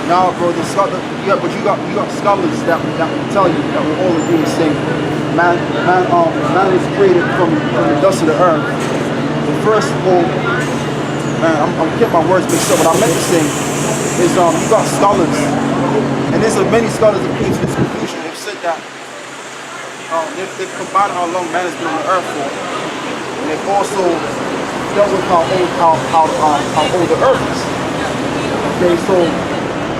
Now, bro, but you got scholars that will tell you that we're all agreeing saying man is created from the dust of the earth. The first whole man, I'm getting my words mixed up. What I meant to say is you got scholars, and there's many scholars that came to this conclusion. They've said that they've combined how long man has been on the earth for, and they've also dealt with how old the earth is. Okay, so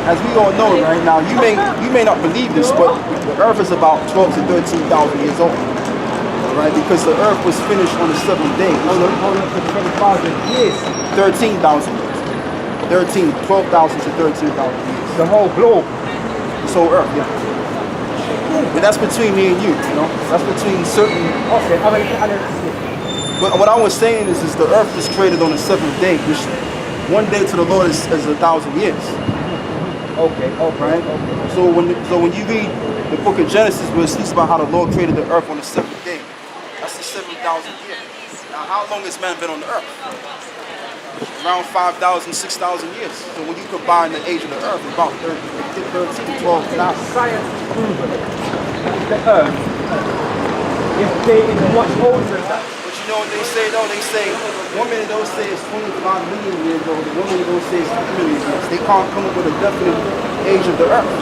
as we all know right now, you may not believe this, but the earth is about 12 to 13,000 years old. Right, because the earth was finished on the seventh day. Hold up to 25 years. 13,000 years. 12,000 to 13,000 years. The whole globe. This whole earth, yeah. But that's between me and you, you know. That's between certain. Okay, But what I was saying is the earth was created on the seventh day, which one day to the Lord is 1,000 years. Okay, right? Okay. So when you read the book of Genesis, where it speaks about how the Lord created the earth on the seventh day, that's the 7,000 years. Now, how long has man been on the earth? Around 5,000, 6,000 years. So when you combine the age of the earth, about 13, 12, now science has proven the earth is dated much older than that. But you know what they say though? They say, one minute they'll say it's 25 million years old, and one minute they'll say it's 50 million years. They can't come up with a definite age of the earth.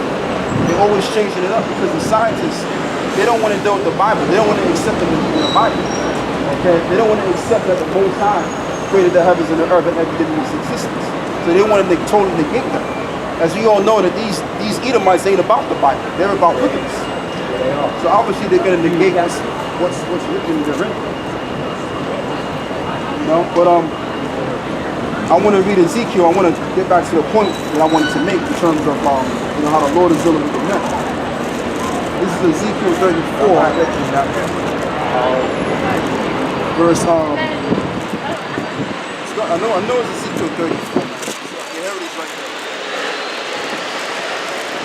They're always changing it up because the scientists, they don't want to deal with the Bible. They don't want to accept it in the Bible. Okay? They don't want to accept that the Most High created the heavens and the earth and everything in its existence. So they want to totally negate that. As we all know that these Edomites ain't about the Bible. They're about wickedness. So obviously they're going to negate what's written in the written. You know? But I want to read Ezekiel. I want to get back to the point that I wanted to make in terms of how the Lord is dealing with the men. This is Ezekiel 34. Verse I know it's Ezekiel 34. Yeah, there it is right there.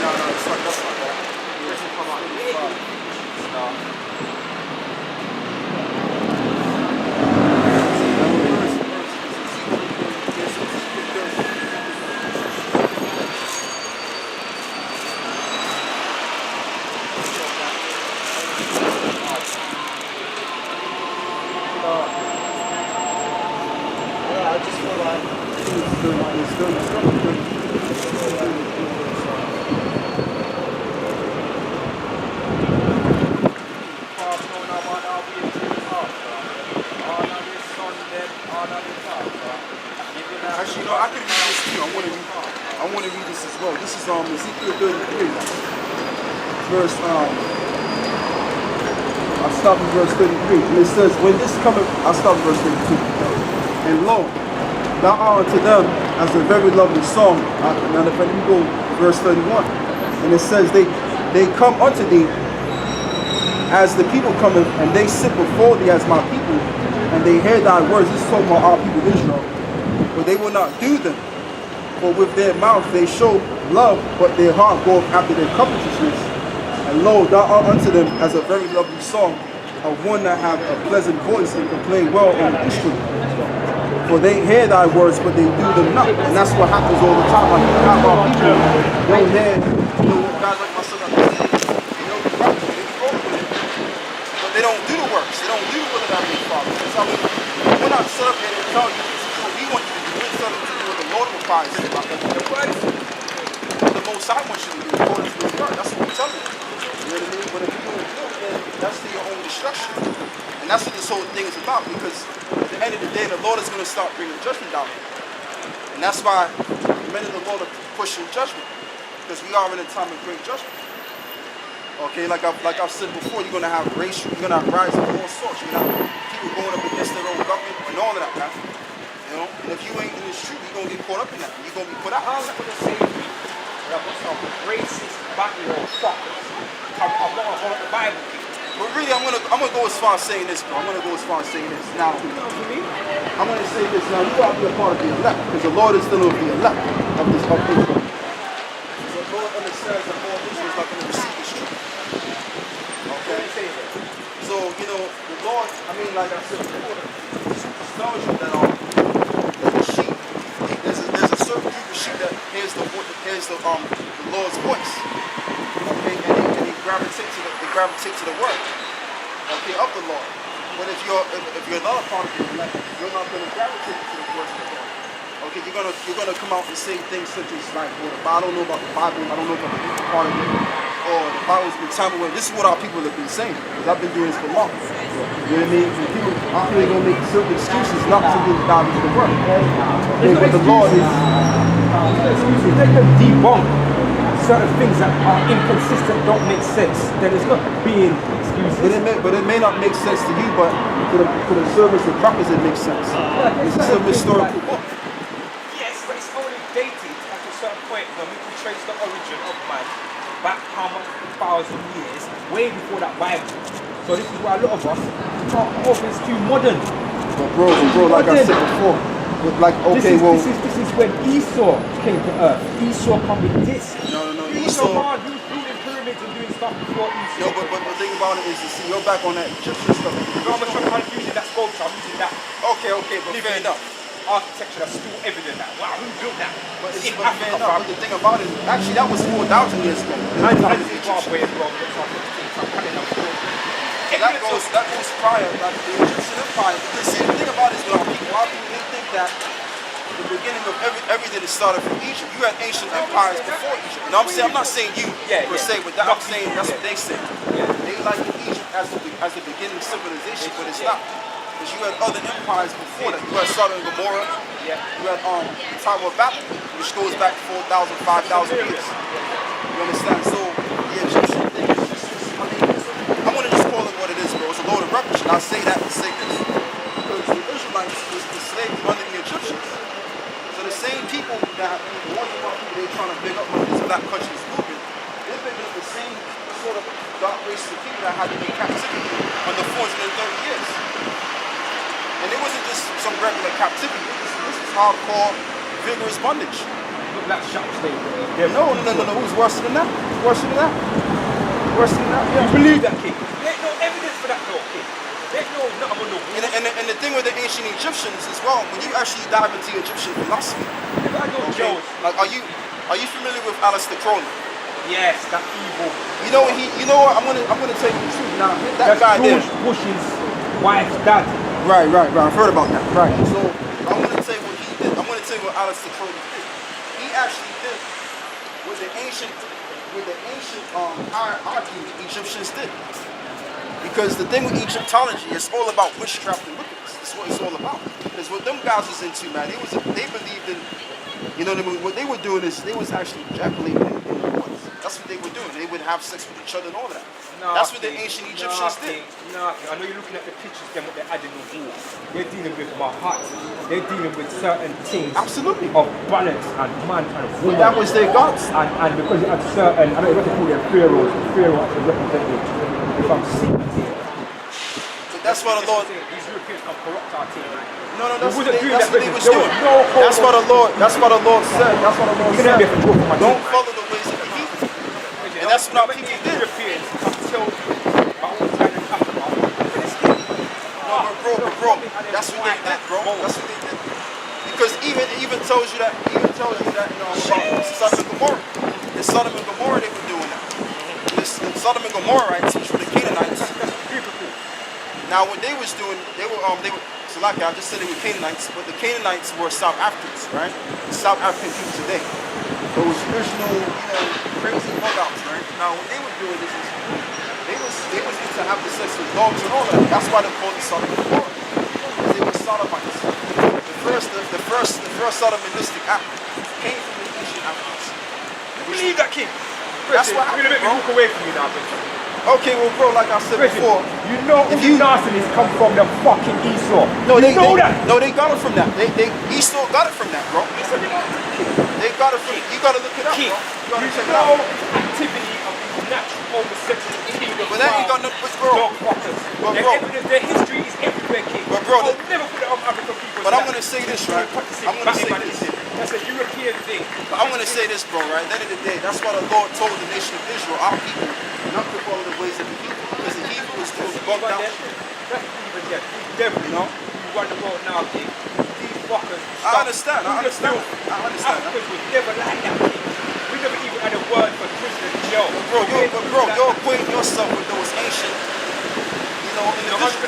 No, it's not. That's not that. It doesn't come out. No. Actually, I can read this too. I want to read this as well. This is Ezekiel 33. Verse I'll stop at verse 33. And it says, when this cometh, I'll stop at verse 32. And lo, thou art unto them as a very lovely song. Now if you go verse 31. And it says, they come unto thee as the people cometh, and they sit before thee as my people, and they hear thy words. This is talking about our people Israel. But they will not do them. For with their mouth they show love, but their heart goeth after their covetousness. And lo, thou art unto them as a very lovely song, of one that have a pleasant voice and can play well on the instrument. For they hear thy words, but they do them not. And that's what happens all the time. Like, our people don't hear, guys like myself, they know the right, they be going with it. But they don't do the works. They don't do what the Heavenly Father. That's how we're not set up here to tell you this is what we want you to do. We're set up to do what the Lord requires of us. The Most High wants you to do according to His word. That's what we're telling you. You know what I mean? But if you don't do it, then that's to your own destruction. And that's what this whole thing is about, because at the end of the day, the Lord is going to start bringing judgment down here. And that's why the men of the Lord are pushing judgment, because we are in a time of great judgment. Okay, like I've said before, you're going to have racial, you're going to have riots of all sorts. You're going to have people going up against their own government and all of that, man. You know? And if you ain't in this truth, you're going to get caught up in that. You're going to be put out. I'm not going to say racist, backward fuckers. I'm not going to hold up the Bible. But really, I'm gonna go as far as saying this, bro. I'm gonna go as far as saying this. Now, I'm gonna say this. Now, you gotta be a part of the elect, because the Lord is still of the elect of this of Israel. The Lord understands that all Israel is not gonna receive this truth. Okay. So the Lord. I mean, like I said before, the tells you that the sheep. There's a certain group of sheep that hears the Lord's voice. Okay, and they gravitate to the word. Okay, of the Lord. But if you're not a part of the elect, you're not going to gravitate to the words of the Lord. Okay, you're gonna come out and say things such as like, well, I don't know about the Bible, I don't know about the part of it, or the Bible's been tampered with. This is what our people have been saying, because I've been doing this for long. You know what I mean? And people are gonna make certain excuses not to give God the word. Okay, but the Lord is excuses. They can debunk certain things that are inconsistent, don't make sense. Then it's not being excuses. But it may not make sense to you, but to the servants and prophets it makes sense. This is a historical book. But it's only dated at a certain point when we can trace the origin of man back how much 1,000 years, way before that Bible. So this is why a lot of us can't hope it's too modern. But bro, like I said before, this is when Esau came to earth. Esau come with this. No. Esau man, he was building pyramids and doing stuff before Esau. No, but the thing about it is, you see, you're back on that Egyptian stuff. No, I'm not using that sculpture, I'm using that. Okay, but fair enough. Architecture that's still evident that, wow, who built that? But the thing about it, actually that was 4,000 years ago. That goes prior, like the Egyptian Empire. Because see, the thing about it is with our people, they think that the beginning of everything is started from Egypt. You had ancient empires before Egypt. No, I'm not saying you per se, but I'm saying that's what they say. They like Egypt as the beginning civilization, but it's not. Because you had other empires before that. You had Sodom and Gomorrah. You had the Tower of Babel, which goes back 4,000, 5,000 years. You understand? So the Egyptian thing is just, I want to just call it what it is, bro. It's a load of rubbish. And I say that to say this. Because the Israelites was enslaved under the Egyptians. So the same people that wonder about people they're trying to big up under this black country's movement, they're picking up the same sort of dark race of people that had to be captivity under 430 years. And it wasn't just some regular captivity. This is hardcore, vigorous bondage. Look like shop state. No. It was worse than that. Yeah. You believe that, King? There's no evidence for that, though, King. There's no nothing on the wall. And the thing with the ancient Egyptians as well, when you actually dive into Egyptian philosophy, like are you familiar with Aleister Crowley? Yes, that evil. You know what? I'm gonna tell you the truth now. That guy there, Bush's wife's dad. Right. I've heard about that. Right. So I'm gonna tell you what he did. I'm gonna tell you what Aleister Crowley did. He actually did what the ancient hierarchy the Egyptians did. Because the thing with Egyptology is all about witchcraft and wickedness. That's what it's all about. Because what them guys was into, man, they believed in, you know what I mean? What they were doing is they was actually ejaculating in the waters. That's what they were doing. They would have sex with each other and all of that. That's what the ancient Egyptians did. I know you're looking at the pictures, then what they're adding on wall. They're dealing with Hamites. They're dealing with certain things. Absolutely. Of balance and man and woman. That was their gods. And because it had certain, I don't know what they call them, pharaohs. The pharaoh actually represented, if I'm seeing it. But that's what the Lord. These Europeans can corrupt our team. No, that's what they was doing. That's what the Lord said. That's what the Lord said. Don't follow the ways of the heathen. And that's what our people did. Europeans come tell you about what's happening in Africa. No, bro, that's what they did, bro. That's what they did. Because it even tells you that, about Sodom and Gomorrah. In Sodom and Gomorrah, they were doing that. The Sodom and Gomorrahites, which were the Canaanites. Now, what they was doing, they were so like I just said they were Canaanites, but the Canaanites were South Africans, right? The South African people today. Those original, crazy bug-outs, right? Now, what they were doing is they was into having sex with dogs and all that. That's why they called it Sodom and Gomorrah. Because they were Sodomites. The first sodomistic act came from the ancient Africans. You believe that, King? That's what happened, you're gonna make me walk away from you now, Benjamin. Okay, well, bro, like I said before, you know if you nastiness come from the fucking Esau. No, they got it from that. Esau got it from that, bro. They got it from. You gotta look it up, bro. You gotta check it out. Activity of these natural homosexual kingdom. But that ain't got nothing, bro. Their history is everywhere, King. But bro, I'll never put it on African people. But I'm gonna say this, right? I'm gonna say this. That's a European thing. But I'm gonna say this, bro, right? At the end of the day, that's why the Lord told the nation of Israel, our people, not to follow the ways of the heathen, because the heathen was still bugged out. That's even devil, you know? You run the world now, King. These mockers. I understand. Africans was never like that. We never even had a word for prison and jail. Bro, you're equating yourself with those ancient, individuals.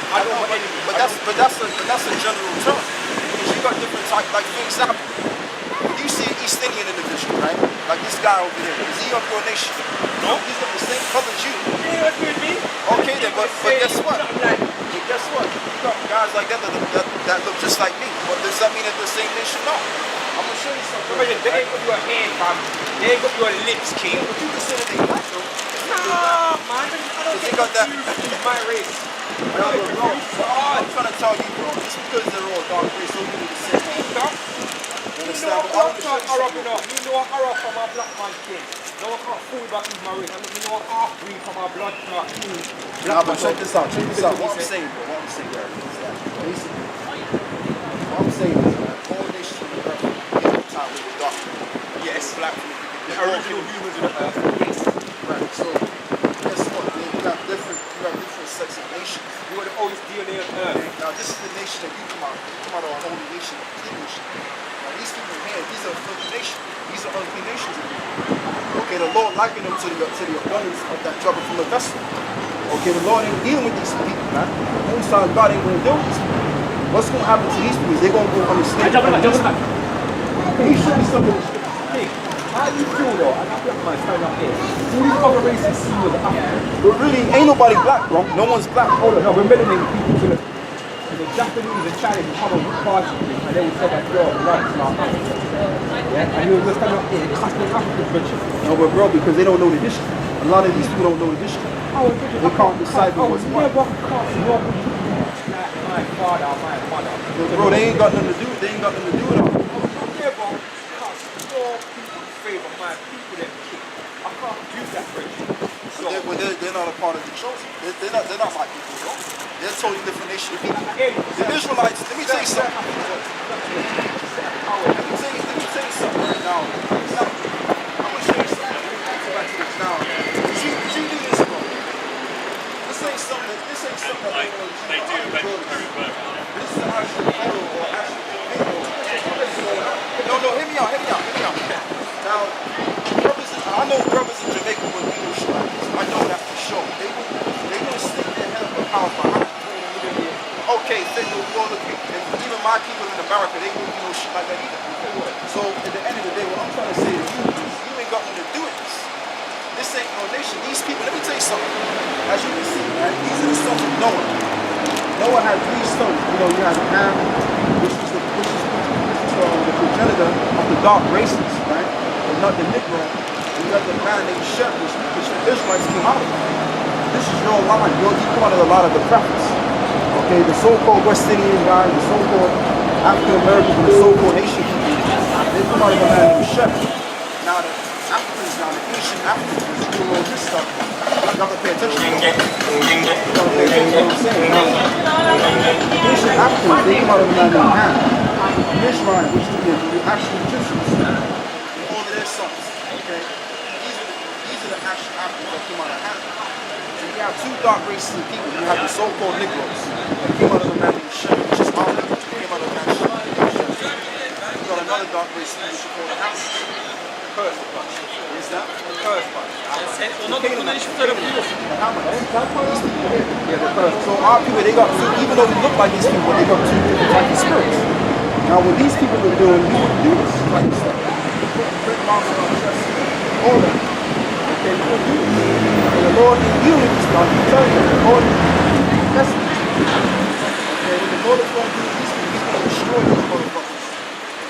I don't want enemies. But that's a general term. Because you got different type, like for example, when you see an East Indian individual, right? Like this guy over here, is he of your nation? No. He's got the same color as you. Yeah, that's with me. Okay then, but guess what? Guess what? You got guys like that look just like me. But does that mean that the same nation? No. I'm gonna show you something. Remember, they ain't got your hand, fam. They ain't got your lips, king. But you can say that they black though. Nah, man. I don't They think got that. it's my race. I'm trying to tell you, bro, just because they're all dark race, don't mean the same. You know what Arab, you know? You know what Arab from our black man king. No one can't fool back with my race. I mean, you know what half-breed from our blood clot. Nah, but check this out. What I'm saying, Gary, is that basically, what I'm saying is that all nations on the earth in the time we were dark. Yes. Black The original humans of the earth. Yes. Right. So guess what? You have different sets of nations. You are the oldest DNA on earth. Now this is the nation that you come out. You come out of a holy nation, a clean nation. Now these people here, these are filthy nations. These are unclean nations. Okay, the Lord likened them to the abundance of that trouble from the vessel. Okay, the Lord ain't dealing with these people, man. Most times God ain't gonna deal with these people. What's gonna happen to these people is they're gonna go understand. Can you show me something? Hey, how do you feel though? And that black man standing up here. All these other races see you as African. But really, ain't nobody black, bro. No one's black. Hold on, no, we're melanated people. The Japanese and Chinese will come and party with you, and they will say that you're right, it's not African. Yeah? And you'll just stand up here and cut the African picture. No, but bro, because they don't know the history. A lot of these people don't know the history. They can't decipher what's what. Never cast your like my father or my mother. Bro, they ain't got nothing to do. They ain't got nothing to do with it. Never cast your people's favor, my people that kick. I can't do that, bro. So They're not a part of the chosen. They're not my people, bro. They're a totally different nation of people. The Israelites, let me tell you something. Let me tell you something right now. I'm gonna show you something. Let me back to this now. You do this, bro. This ain't something that they do. This is actual photo or actual video. No, hear me out. Now, I know brothers in Jamaica will do shit like this. I know that for sure. They will stick their head up the power behind. Okay, they will go look at, and even my people in America, they will do shit like that either. So at the end of the day, what I'm trying to say to you is, you ain't got nothing to do with this. This ain't no nation. These people, let me tell you something. As you can see, right, these are the sons of Noah. Noah had 3 sons. You had Ham, which was the progenitor of the dark races, right? But not the Negro. And you got the man named Shem, which the Israelites came out of. This is your line. You come out of a lot of the prophets. Okay, the so-called West Indian guys, the so-called African Americans, and the so-called Asian people, they come out of a man named Shem. Now the Africans, the ancient Africans, do all this stuff. You have to pay attention to what I'm saying. The ancient Africans, they come out of a man named Ham. Israelite, which is the actual Egyptians. And all of their sons. Okay? These are the actual Africans that came out of Ham. So you have 2 dark races of people. You have the so-called Negroes that came out of a man named Shem, which is our Negroes. They came out of a man named Shem. You got another dark race which you call the Hamites. First bunch. Is that? The first bunch. not the nation for the people. The Hamites. Yeah, the first. So our people, they got 2, even though we look like these people, they got 2 different types of spirits. Now what these people are doing, you wouldn't do this type of stuff. Print marks on the chest. All that. Okay, you wouldn't do this. And the Lord didn't deal with this stuff. I'm telling you, the Lord is testing. Okay, what the Lord is going to do is these people, he's going to destroy these motherfuckers.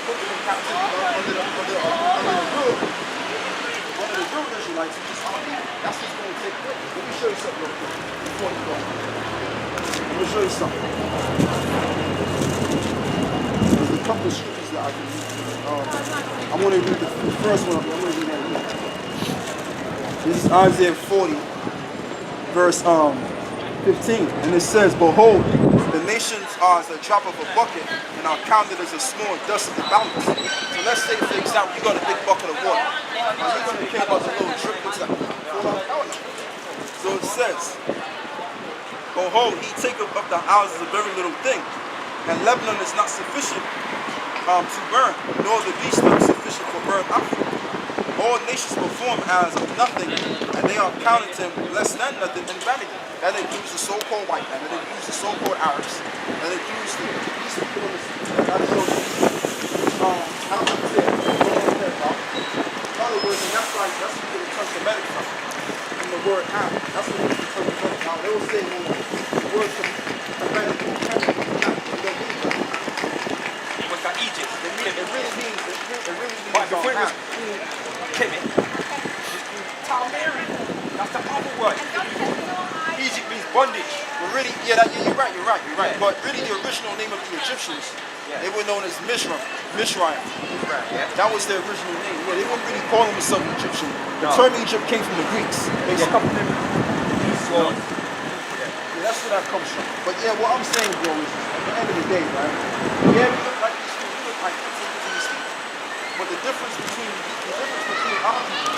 Put them in captivity under the rule. One of the real Israelites, which is our people. That's what's going to take place. Let me show you something real quick before you go. Let me show you something. There's a couple of scriptures that I can read. I'm going to read the first one. I'm going to read that. This is Isaiah 40, verse 15. And it says, "Behold, the nations are as a drop of a bucket, and are counted as a small dust of the bounties." So let's say, for example, you got a big bucket of water. Now you're going to care about the little drip. What's that? So it says, "Behold, he taketh up the houses a very little thing. And Lebanon is not sufficient to burn, nor the beast sufficient for burnt offering. All nations perform as nothing, and they are counted to less than nothing in vanity. That includes the so-called white man, that includes the so-called Arabs, that includes these people in the I don't know, I don't understand. In other words, and that's where it comes to Semitic from. From the word Arab. That's what it comes to Semitic. Now, they will say, well, the word Semitic or Kemet, it don't mean that. What's that, Egypt? It really means But before it was Kemet, Talmeri, that's the other word. Egypt means bondage. Well, really, yeah, you're right. Yeah. But really, the original name of the Egyptians, they were known as Mishraim. Yeah. That was their original name. Yeah, they weren't really calling themselves Egyptian. The term Egypt came from the Greeks. Yeah, couple of them. Yeah, that's where that comes from. But yeah, what I'm saying, bro, is at the end of the day, right? Yeah, we look like these people, we look like these people. But the difference between our people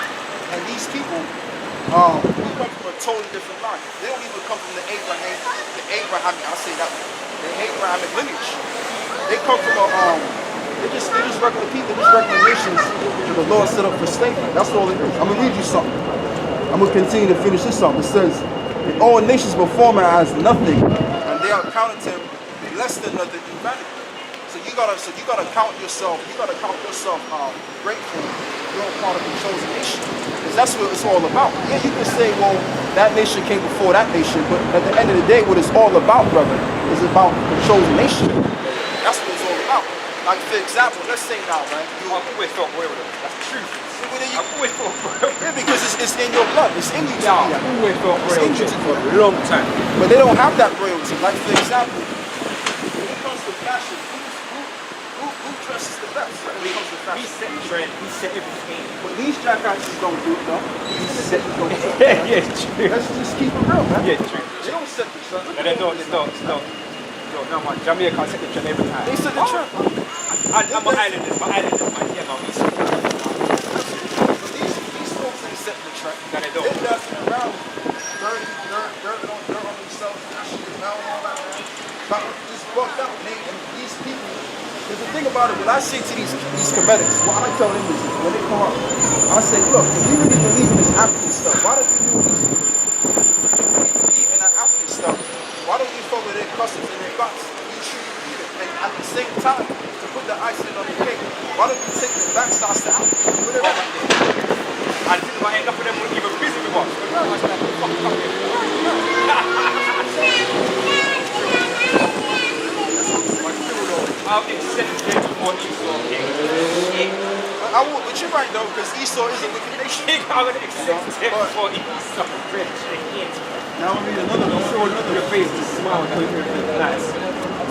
and these people, we come from a totally different line. They don't even come from the Abrahamic, I'll say that way, the Abrahamic lineage. They come from they're just regular people, just regular nations that the Lord set up for slavery. That's all it is. I'm gonna read you something. I'm gonna continue to finish this up. It says, "And all nations perform as nothing, and they are counted to less than nothing in vanity." So you gotta count yourself. You gotta count yourself grateful. You're a part of the chosen nation, because that's what it's all about. Yeah, you can say, well, that nation came before that nation, but at the end of the day, what it's all about, brother, is about the chosen nation. That's what it's all about. Like, for example, let's say now, right? I've always felt royal. That's the truth. I've always felt royal. Yeah, because it's in your blood. It's in you to Yeah, do that. I've always felt royalty for a long time. But they don't have that royalty. Like, for example, when it comes to fashion, who dresses the best when it comes to We fashion? set the trend. We set everything. But these jackasses don't do it, though. These set the don't do it. Yeah, true. Let's just keep it real, man. Yeah, true. They don't set the trend. No, they don't. No, man. Jamaica set the trend every time. They set the trend. I'm an islanders, man. Yeah, man. We set the trend. But these folks ain't setting the trend. No, they don't. They're dancing around, dirt on themselves, ashes and all that, man. But just bugged out, and these people. Because the thing about it, when I say to these Kemetics, what I tell them is, when they come up, I say, look, if you really believe in this African stuff, why don't you do Egypt? If you really believe in that African stuff, why don't you follow their customs and their gods? You truly believe it. And at the same time, to put the icing on the cake, why don't you take the backstarts to Africa? Put it right there. I think I end up with them wouldn't even busy with us. I'll accept them for Esau, king. I would, but you're right though, because Esau is a wicked nation. I'm going to accept them for Esau, rich. Now we read another one. Show another your face to smile and make everything nice.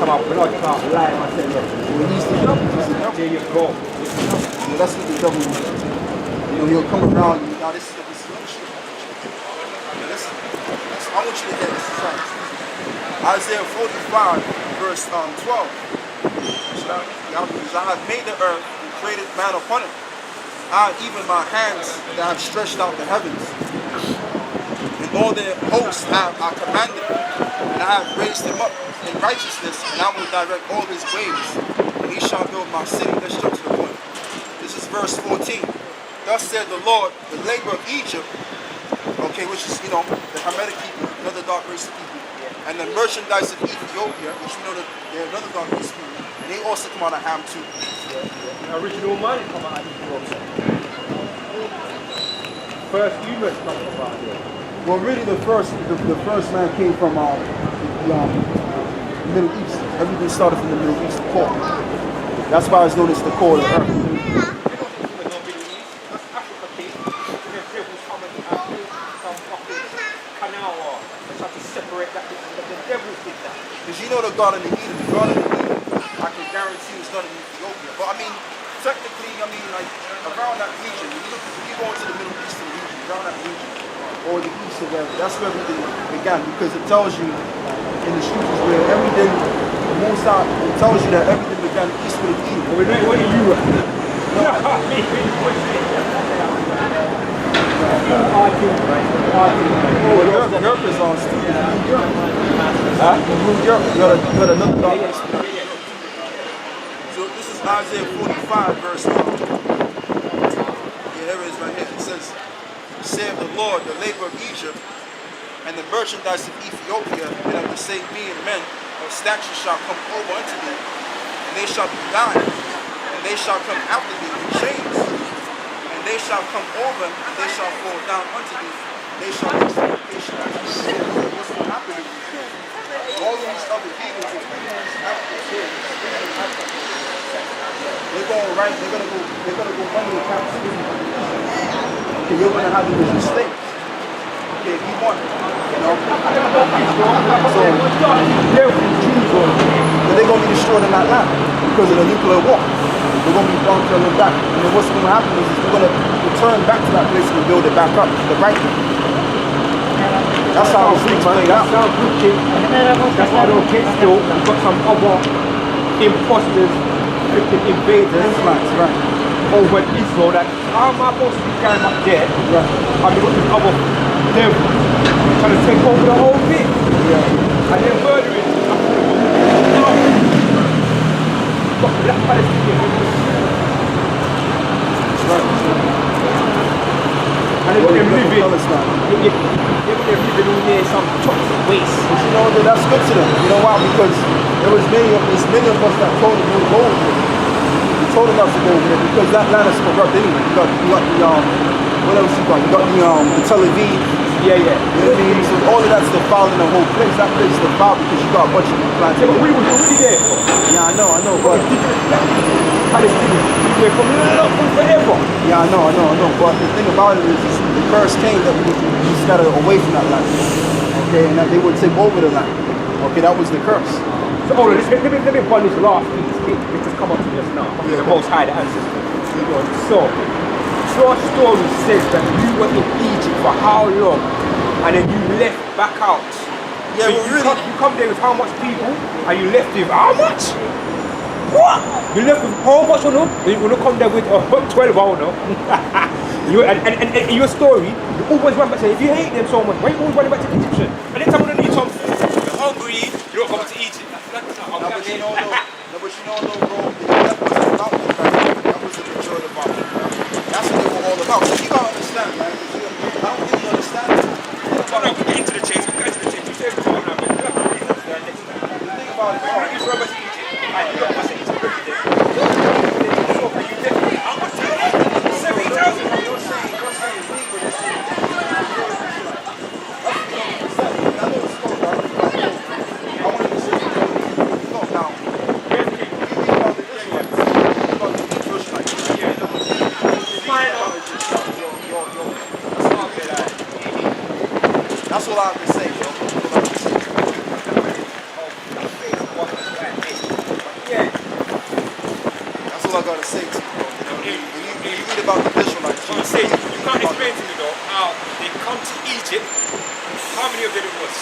Come on, blood clot, lie, I tell you. Well, he's the devil. There you go. Yeah, that's what the devil will do. You know, he'll come around and now this is ministry. Listen, I want you to hear this. Isaiah 45, verse 12. I have made the earth and created man upon it. I, even my hands that have stretched out the heavens. And all their hosts I commanded. And I have raised him up in righteousness, and I will direct all his ways. And he shall build my city. Let's jump to the point. This is verse 14. Thus said the Lord, the labor of Egypt, okay, which is, you know, the Hamitic people, another dark race of people, and the merchandise of Ethiopia, which you know that they're another dark race of people, and they also come out of Ham too. The original money come out of Ethiopia. First humans come from out here. Well, really, the first man came from the Middle East. Everything started from the Middle East, the core. That's why it's known as the core of the earth. Because you know the Garden of Eden, I can guarantee it's not in Ethiopia. But I mean, technically, like around that region, when you go into the Middle Eastern region, around that region, or the east or wherever, that's where everything began. Because it tells you in the scriptures where everything, the Most High, it tells you that everything began eastward of Eden. What are you? Europe is on stupid. Huh? Europe, you got another dark. is Isaiah 45, verse 1. Yeah, here it is right here. It says, saith the Lord, the labor of Egypt, and the merchandise of Ethiopia, and of the same being men of stature shall come over unto thee, and they shall be thine, and they shall come after thee in chains, and they shall come over, and they shall fall down unto thee, they shall make supplication unto thee. So what's going to happen is, all of these other heathens and heathens they're going right, they're gonna go under the captivity. Okay, you're gonna have them as your slaves. Okay, if you want, you know. So they're gonna be destroyed in that land because of the nuclear war. They're gonna be bunkering back. And then what's gonna happen is we're gonna return back to that place and build it back up, the right way. That's how it's played out. That sounds good, kid. That's why I don't get still. We've got some other imposters, freaking invaders, Right. over in Israel that how am I supposed to be going up there? Right. I mean, with this other devil trying to take over the whole thing. Yeah. And they're murdering. Got black Palestinians. And they're living near some toxic waste. But you know that that's good to them. You know why? Because there's many of us that told them to go over there. We told them not to go over there because that land is corrupt anyway. You got the what else you got? You got the Tel Aviv. Yeah. You know what I mean? So all of that's defiling the whole place. That place is defiled because you got a bunch of people planting. Yeah, but we were already there. Yeah, I know, but Palestinians been there from forever. yeah, I know. But the thing about it is the curse came that we scattered away from that land. Okay, and that they would take over the land. Okay, that was the curse. So hold on, let me run this last piece. It just come up to me just now. The Most High, the ancestors. So, your story says that you were in Egypt for how long, and then you left back out. Yeah, So well, you come there with how much people, and you left with how much? What? You left with how much or no? You will not come there with 12 or no? and in your story, you always run back to, if you hate them so much, why you always running back to the Egyptian? And then someone need some food, you're hungry, you don't come to Egypt. But you know, bro, that wasn't about them, right? That was the majority of our people. That's what they were all about. So you gotta understand, right? I don't think you understand it. No, we get into the chase. You say everything I'm not. The thing about it, bro, British Roberts Egypt, and you got to Egypt president. You get how much time? 70,000. you're saying legal, you're saying I know it's called, right? I want to say no, now. You read about the Israelites. That's all I have to say, bro. That's all I gotta say to you, bro. When you read about the Israelites, You say you can't explain to me though how they come to Egypt. How many of them it was?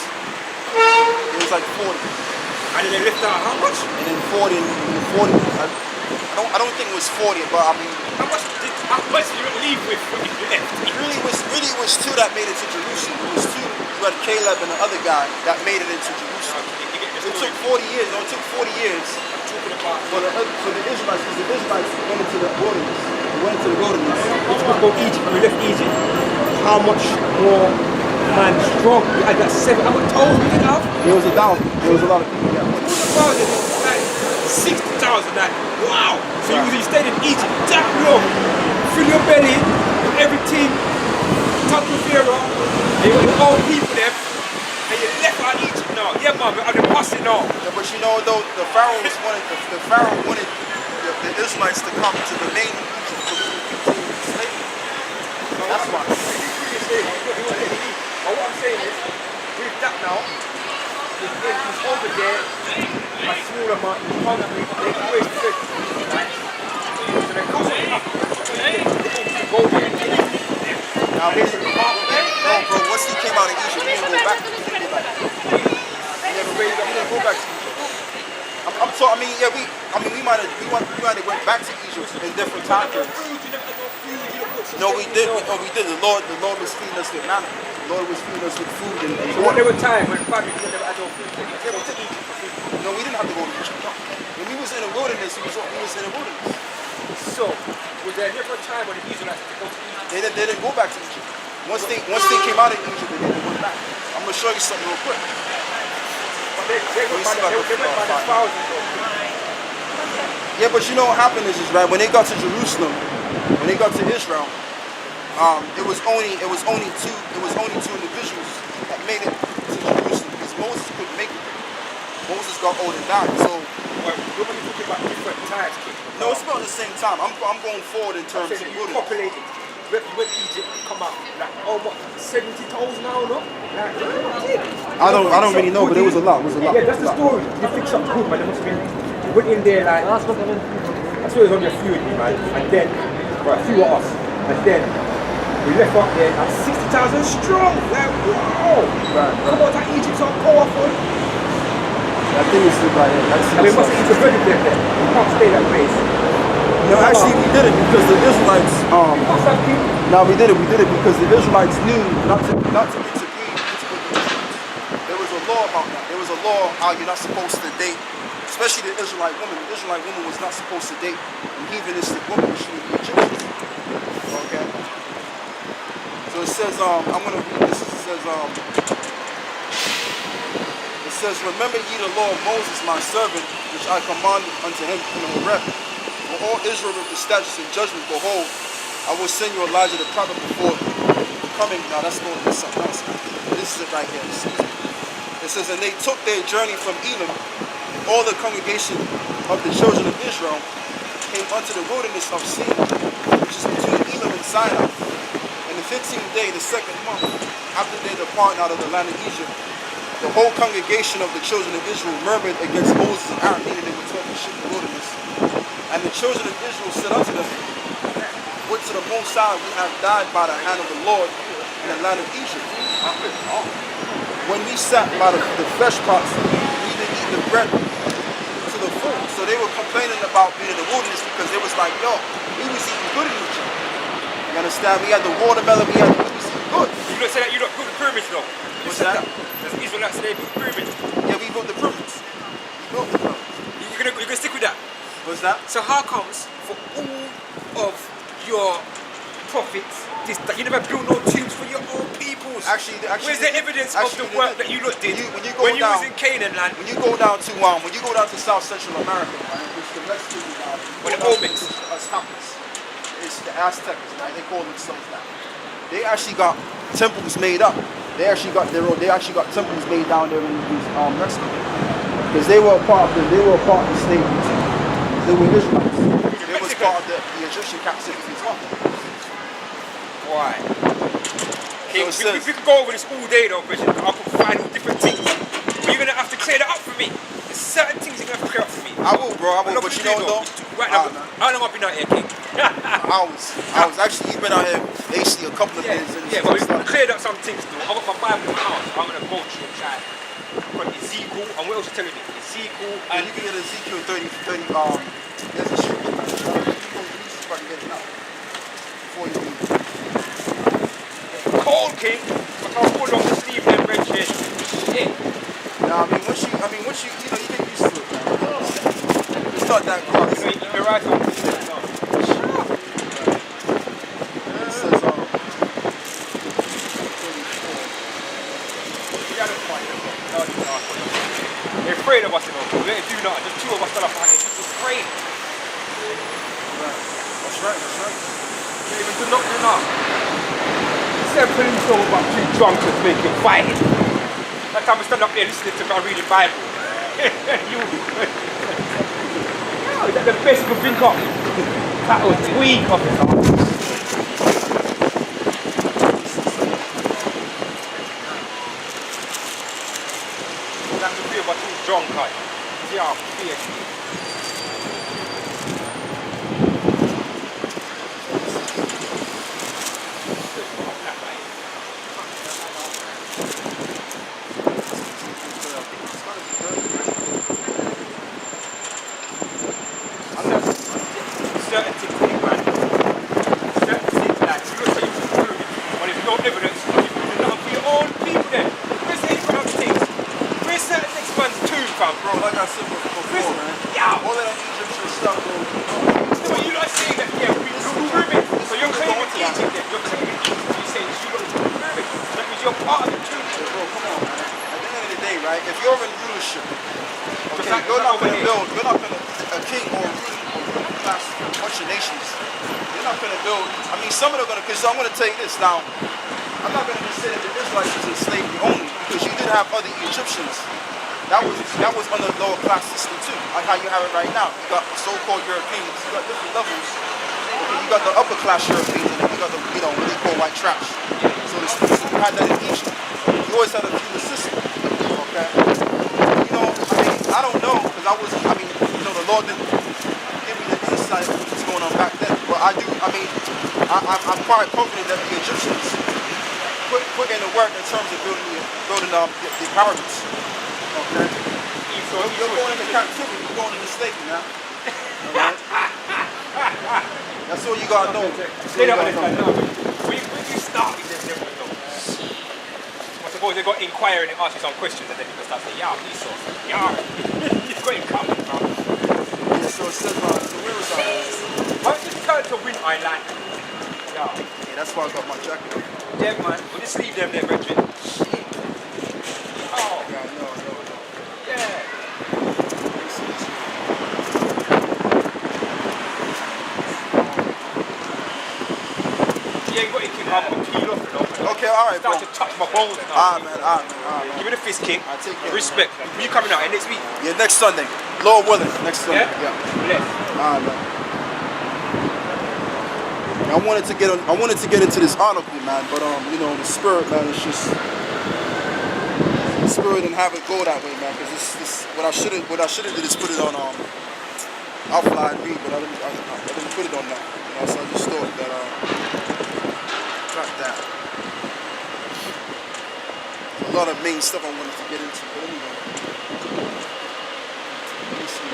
it was like 40. And then they left out how much? And then 40, I don't think it was 40, but I mean, How much did you leave with when you left? really was two that made it to Jerusalem. It was two. You had Caleb and the other guy that made it into Jerusalem. It took 40 years. No, it took 40 years. I'm talking about. For the Israelites, because the Israelites went into the wilderness. They went into the wilderness. It's about Egypt. When we left Egypt, how much more man strong? I got 7. How much told we did have? There was 1,000. There was a lot of people that went. 1,000, like 60,000. Like wow. So you stayed in Egypt that long, fill your belly with everything, touch with Pharaoh, and you got the old people there, and you left out Egypt now. Yeah, man, I'm the passing now. Yeah, but you know though, the Pharaoh wanted the Israelites to come to the main Egypt so we could continue slavery. That's why. But what I'm saying is, with that now, he's over there, a small amount, he's hungry, they always good. Right? So they come up, they go there. Now, bro, once he came out of Egypt, he didn't go back. He didn't go back to Egypt. We might have went back to Egypt in different time periods. No, we did. The Lord was feeding us with manna. The Lord was feeding us with food and So what there were times when family never had no food, they went to Egypt. No, we didn't have to go to Egypt. No. When we was in the wilderness, we was in the wilderness. So, was there never a time when the Israelites had to go to Egypt? They didn't go back to Egypt. Once they came out of Egypt, they didn't go back. I'm gonna show you something real quick. But they went by the thousands though. Yeah, but you know what happened is right when they got to Jerusalem, when they got to Israel, it was only two individuals that made it to Jerusalem because Moses couldn't make it. Moses got old and died. So we're talking about different times, kid. no, it's about the same time. I'm going forward in terms of you populated. You went to Egypt, come out like what 70,000 now, no? I don't really know, but it was a lot. Yeah, that's the story. You fix up good, man. There must have been. You went in there like. I saw it was only a few of you, man, and then a few of us, and then we left up there at 60,000 strong. Like wow! Right. Come on, that Egypt's so powerful. I think it's right here. I mean, must have integrated them there. You can't stay that place. No, actually we did it because the Israelites. No, we did it because the Israelites knew not to intervene into the Egyptians. There was a law about that. There was a law how you're not supposed to date, especially the Israelite woman. The Israelite woman was not supposed to date a heathenistic woman, which was the Egyptians. Okay. So it says, I'm gonna read this. It says, remember ye the law of Moses, my servant, which I commanded unto him in the Horeb. For all Israel with the statutes and judgment, behold, I will send you Elijah the prophet before coming. Now that's going to be something else. This is it right here. It says, and they took their journey from Elim. All the congregation of the children of Israel came unto the wilderness of Sin, which is between Elim and Sinai. And the 15th day, the second month, after they depart out of the land of Egypt, the whole congregation of the children of Israel murmured against Moses and Aaron, meaning they were talking shit in the wilderness. And the children of Israel said unto them, would to the Most High we have died by the hand of the Lord in the land of Egypt. When we sat by the flesh pots, we did eat the bread to the full. So they were complaining about being in the wilderness because they was like, yo, we was eating good in Egypt. You understand? We had the watermelon, we was eating good. You don't say that you don't build the pyramids though. What's that? There's Israelites today build the pyramids. Yeah, we built the pyramids. You're gonna stick with that. What's that? So how comes for all of your prophets that you never built no tombs for your own peoples? Actually, where's the evidence of the work that you lot did when you was in Canaan land? When you go down to South Central America, right, which the Mexicans when the Olmecs, it's the Aztecs, right? They call themselves that. They actually got temples made up. They actually got temples made down there in Mexico because they were a part of the slavery. They were Israelites. It was part of the Egyptian captivity as well. Why? Okay, so we could go over this all day though, Bridget. I could find all different things. But you're going to have to clear that up for me. There's certain things you're going to have to clear up for me. I will, bro. I will. But you know though? Right now, how long have I been out here, King? I was actually, you've been out here basically a couple of days. Yeah, but we've cleared up some things though. I've got my Bible in my house. I'm going to go through and try. From Ezekiel, and what else you telling me? Ezekiel, and you can get Ezekiel 30, there's a scripture, man. You can probably get it now. Before you leave. Cold, King. But I'll pull on the sleeve and red shit. Yeah. Now, once you get used to it, man. It's not that cross. You're right on this shit now. It says, they're afraid of us, you know. We ain't do nothing. There's two of us that are fighting. It's afraid. That's right. They even do nothing enough. Instead of putting talk about two drunks and making fighting. That time we stand up here listening to me reading Bible. Is that the best you can think of? That was weak of it. Drunk, yeah, certain things, man. Certain things like you look at it, but there's no evidence. You're not for your own people then. Where's the evidence of things? Where's certain next man's tomb, fam? Bro, like I said before, man. Yeah. All Okay, You're not over going to here. build. You're not going to a king or a queen or a class, a bunch of nations. You're not going to build. I mean, some of them are going to. Because I'm going to tell you this now. I'm not going to just say that the Israelites was in slavery only, because you did have other Egyptians. That was under the lower class system too, like how you have it right now. You got so-called Europeans. You got different levels. Okay, you got the upper class Europeans, and then you got the what they call white trash. So you had that in Egypt. You always had a feudal system. Okay. I don't know, because the Lord didn't give me the insight of what was going on back then. But I'm quite confident that the Egyptians put in the work in terms of building the pyramids. Okay? So you're going into captivity, you're going into slavery now. Alright? That's all you gotta know. They don't understand now. When you start with them, they will know. I suppose they got inquiring and ask you some questions, and then you can start saying, yeah, these sorts. Yeah. You've got it coming, bro. Yeah, so it says, so where was I? Why don't you turn to wind island? Yeah. Yeah, that's why I got my jacket on. Yeah, man. We'll just leave them there, Benjamin. Shit. Oh. Yeah, no. Yeah. You ain't got it, Kim. I'm going to peel off it, though. Okay, alright, bro. Start to touch my bones now. Alright, man. Give me the fist kick. I take care. Respect. When you coming out next week? Yeah, next Sunday. Lord willing, next Sunday. Yeah? Yeah. Bless. Alright, man. I wanted to get into this article, man, but the spirit, man, it's just the spirit didn't have it go that way, man. Because this what I should have did is put it on Alpha and read, but I didn't put it on that. So I just thought that track that. A lot of main stuff I wanted to get into, but anyway. Let me see.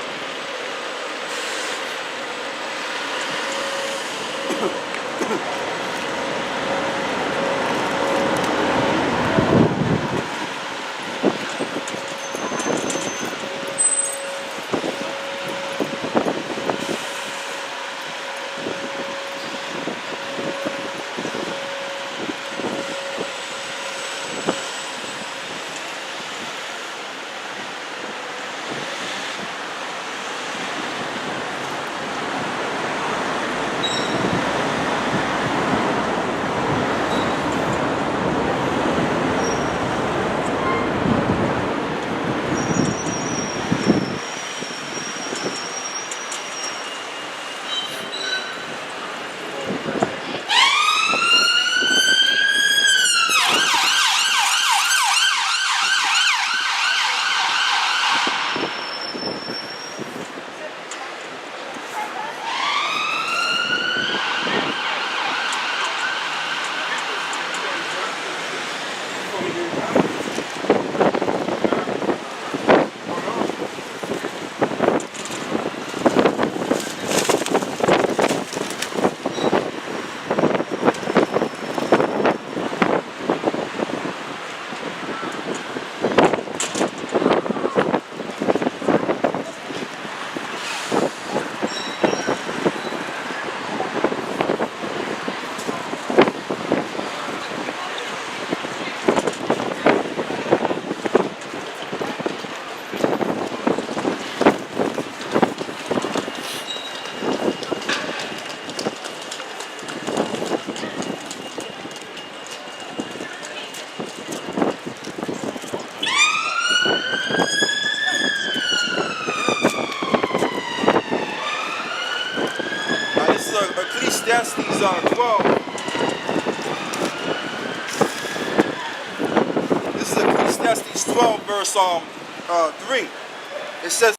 Ecclesiastes 12. This is Ecclesiastes 12 verse 3. It says